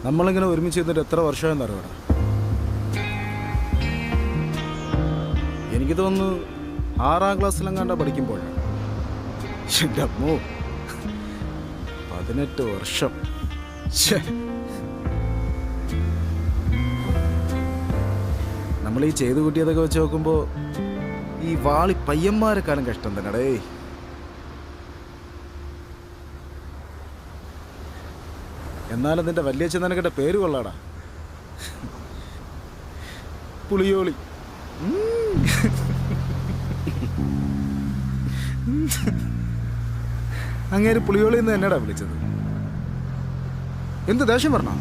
നമ്മളിങ്ങനെ ഒരുമിച്ച് ഇരുന്നിട്ട് എത്ര വർഷമായെന്ന് അറിയണം. എനിക്ക് തോന്നുന്നു 6ാം ക്ലാസ്സിലെങ്ങാണ്ട പഠിക്കുമ്പോഴാണ്. എൻ്റെ അമ്മോ, 18 വർഷം. നമ്മൾ ഈ ചെയ്തു കൂട്ടിയതൊക്കെ വെച്ച് നോക്കുമ്പോൾ ഈ വാളി പയ്യന്മാരെക്കാളും കഷ്ടം തന്നെ ഡേ. എന്നാലും നിന്റെ വലിയച്ഛൻ നിനക്കിட்ட പേര് കൊള്ളാടാ, പുളിയോളി. അങ്ങേര് പുളിയോളി എന്ന് എന്നടാ വിളിച്ചത്. എന്ത് ദേഷ്യം പറഞ്ഞ?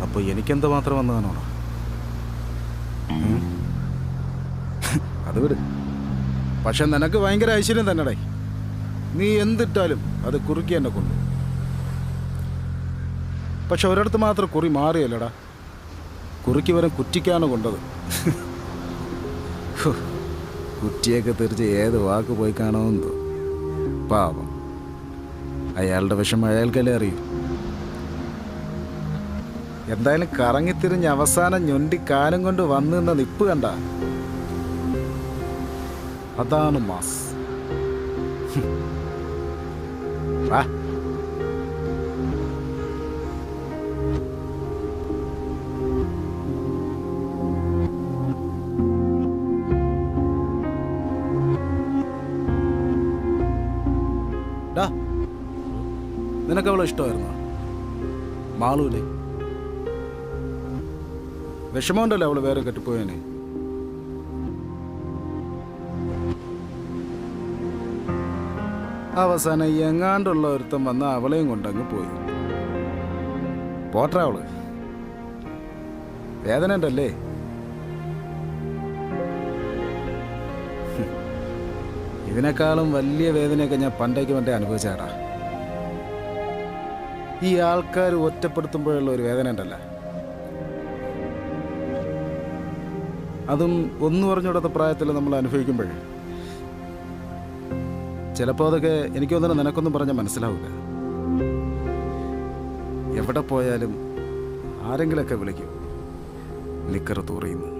അപ്പൊ എനിക്കെന്ത് മാത്രം വന്നതാണോടാ? അത് വിട്. പക്ഷെ നിനക്ക് ഭയങ്കര ഐശ്വര്യം തന്നെടേ. നീ എന്തിട്ടാലും അത് കുറുക്കി എന്നെ കൊണ്ടു. പക്ഷെ ഒരിടത്ത് മാത്രം കുറി മാറിയല്ലടാ. കുറുക്കി വരെ കുറ്റിക്കാണ് കൊണ്ടത്. കുറ്റിയൊക്കെ തെറിച്ച് ഏത് വാക്ക് പോയി കാണുമെന്ന്. പാവം, അയാളുടെ വിഷമം അയാൾക്കല്ലേ അറിയൂ. എന്തായാലും കറങ്ങിത്തിരിഞ്ഞ് അവസാനം ഞൊണ്ടി കാലം കൊണ്ട് വന്നു നിന്ന നിപ്പ് കണ്ട, അതാണ് മാസ്. വാ. നിനക്കവളെ ഇഷ്ടമായിരുന്നോ? മാളൂലേ? വിഷമമുണ്ടല്ലോ അവള് വേറെ കെട്ടിപ്പോയേനെ. അവസാനം എങ്ങാണ്ടുള്ള ഒരുത്തം വന്ന് അവളെയും കൊണ്ടങ്ങ് പോയി. പോട്ടെ, അവള് വേദന ഉണ്ടല്ലേ? ഇതിനേക്കാളും വലിയ വേദനയൊക്കെ ഞാൻ പണ്ടേക്ക് അനുഭവിച്ചാടാ. ഈ ആൾക്കാർ ഒറ്റപ്പെടുത്തുമ്പോഴുള്ള ഒരു വേദന ഉണ്ടല്ല, അതും ഒന്നു പറഞ്ഞുകൂടാത്ത പ്രായത്തിൽ നമ്മൾ അനുഭവിക്കുമ്പോഴേ ചിലപ്പോൾ അതൊക്കെ എനിക്ക് തോന്നുന്നു നിനക്കൊന്നും പറഞ്ഞാൽ മനസ്സിലാവില്ല. എവിടെ പോയാലും ആരെങ്കിലൊക്കെ വിളിക്കും നിക്കറ് തൂറിയുന്നു.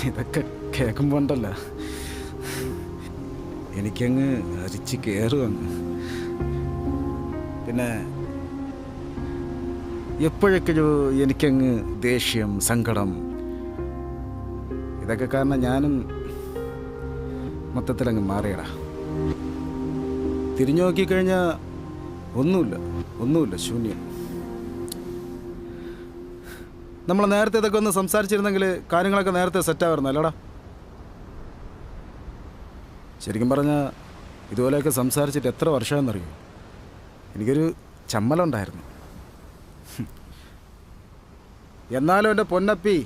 ഇതൊക്കെ കേൾക്കുമ്പോണ്ടല്ല എനിക്കങ്ങ് അരിച്ച് കയറുവങ്ങ്. പിന്നെ എപ്പോഴൊക്കെ എനിക്കങ്ങ് ദേഷ്യം, സങ്കടം, ഇതൊക്കെ കാരണം ഞാനും മൊത്തത്തിലങ്ങ് മാറിയടാ. തിരിഞ്ഞു നോക്കിക്കഴിഞ്ഞാൽ ഒന്നുമില്ല, ശൂന്യം. നമ്മൾ നേരത്തെ ഇതൊക്കെ ഒന്ന് സംസാരിച്ചിരുന്നെങ്കിൽ കാര്യങ്ങളൊക്കെ നേരത്തെ സെറ്റാവായിരുന്നു അല്ലടാ. ശരിക്കും പറഞ്ഞാൽ ഇതുപോലെയൊക്കെ സംസാരിച്ചിട്ട് എത്ര വർഷമാണെന്നറിയോ? എനിക്കൊരു ചമ്മലുണ്ടായിരുന്നു. എന്നാലും എൻ്റെ പൊന്നപ്പി,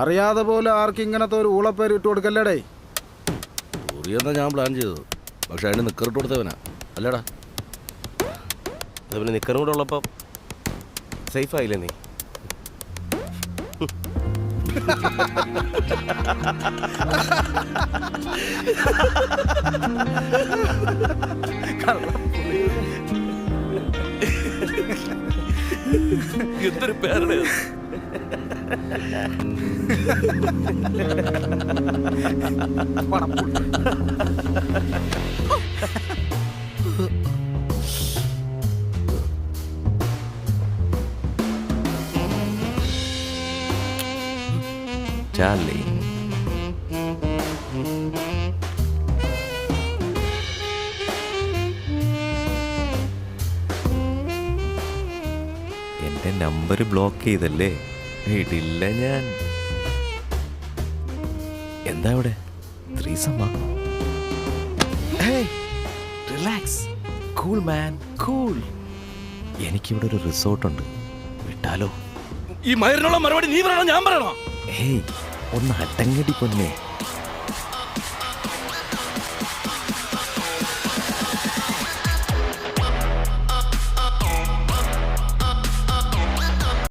അറിയാതെ പോലെ ആർക്കും ഇങ്ങനത്തെ ഒരു ഊളപ്പേര് ഇട്ട് കൊടുക്കല്ലേടേ. എന്താ ഞാൻ പ്ലാൻ ചെയ്തത്, പക്ഷെ അതിന് നിക്കറിട്ട് കൊടുത്തവനാ അല്ലടാ. അതുപോലെ നിക്കറും കൂടെ ഉള്ളപ്പോൾ സേഫ് ആയില്ലേ നീ? എന്തൊരു പേരുടെ ചാർലി. എന്റെ നമ്പർ ബ്ലോക്ക് ചെയ്തല്ലേ? ഇടില്ല ഞാൻ. എന്താ ഇവിടെ ത്രീസമ്മാ? Relax, cool man, cool. എനിക്കിവിടെ ഒരു റിസോർട്ടുണ്ട്, വിട്ടാലോ? ഈ മയറിനുള്ള മറുപടി നീ പറയണോ ഞാൻ പറയണോ? ഏയ് ഒന്ന് അടങ്ങടി പൊന്നേ.